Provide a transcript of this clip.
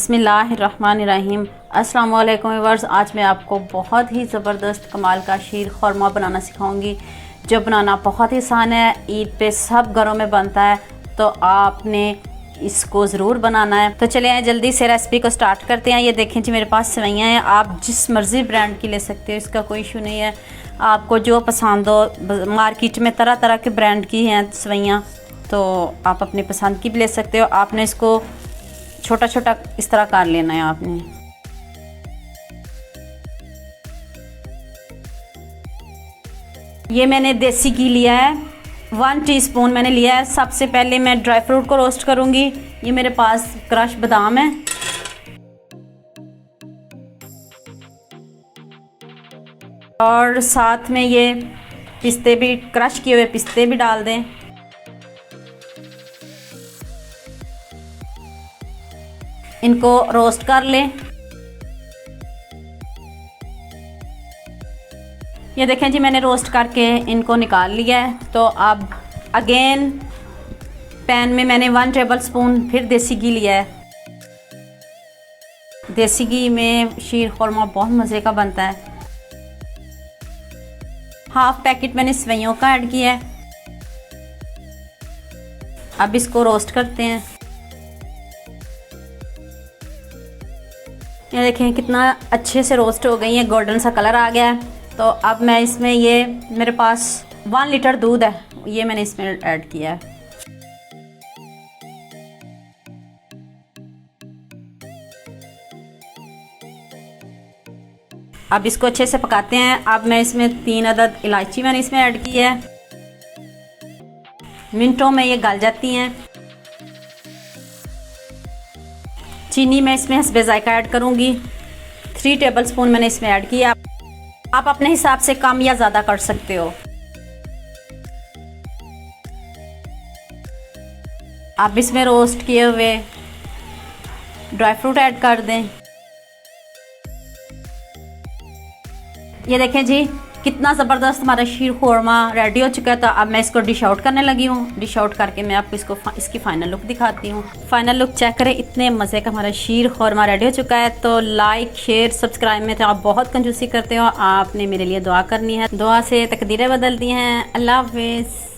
बिस्मिल्लाहिर्रहमानिर्रहीम। अस्सलाम वालेकुम व्यूअर्स। आज मैं आपको बहुत ही ज़बरदस्त कमाल का शीर खुरमा बनाना सिखाऊंगी, जो बनाना बहुत ही आसान है। ईद पे सब घरों में बनता है, तो आपने इसको ज़रूर बनाना है। तो चलिए जल्दी से रेसिपी को स्टार्ट करते हैं। ये देखें जी, मेरे पास सेवइयाँ हैं। आप जिस मर्ज़ी ब्रांड की ले सकते हो, इसका कोई इशू नहीं है। आपको जो पसंद हो, मार्केट में तरह तरह के ब्रांड की हैं सेवइयाँ, तो आप अपनी पसंद की भी ले सकते हो। आपने इसको छोटा छोटा इस तरह काट लेना है आपने। ये मैंने देसी घी लिया है, 1 टीस्पून मैंने लिया है। सबसे पहले मैं ड्राई फ्रूट को रोस्ट करूंगी। ये मेरे पास क्रश बादाम है, और साथ में ये पिस्ते भी, क्रश किए हुए पिस्ते भी डाल दें। इनको रोस्ट कर लें। ये देखें जी, मैंने रोस्ट करके इनको निकाल लिया है। तो अब अगेन पैन में मैंने 1 टेबल स्पून फिर देसी घी लिया है। देसी घी में शीर खुरमा बहुत मज़े का बनता है। हाफ पैकेट मैंने सेवइयों का ऐड किया है। अब इसको रोस्ट करते हैं। ये देखें कितना अच्छे से रोस्ट हो गई है, गोल्डन सा कलर आ गया है। तो अब मैं इसमें, ये मेरे पास 1 लीटर दूध है, ये मैंने इसमें ऐड किया है। अब इसको अच्छे से पकाते हैं। अब मैं इसमें 3 अदद इलायची मैंने इसमें ऐड की है। मिनटों में ये गल जाती हैं। चीनी मैं इसमें हस्बे जायका ऐड करूंगी। 3 टेबल स्पून मैंने इसमें ऐड किया। आप अपने हिसाब से कम या ज़्यादा कर सकते हो। आप इसमें रोस्ट किए हुए ड्राई फ्रूट ऐड कर दें। ये देखें जी, कितना ज़बरदस्त हमारा शीर खुरमा रेडी हो चुका है। तो अब मैं इसको डिश आउट करने लगी हूँ। डिश आउट करके मैं आपको इसकी फाइनल लुक दिखाती हूँ। फाइनल लुक चेक करें, इतने मज़े का हमारा शीर खुरमा रेडी हो चुका है। तो लाइक, शेयर, सब्सक्राइब में तो आप बहुत कंजूसी करते हो। आपने मेरे लिए दुआ करनी है, दुआ से तकदीरें बदलती हैं। अल्लाह हाफिज़।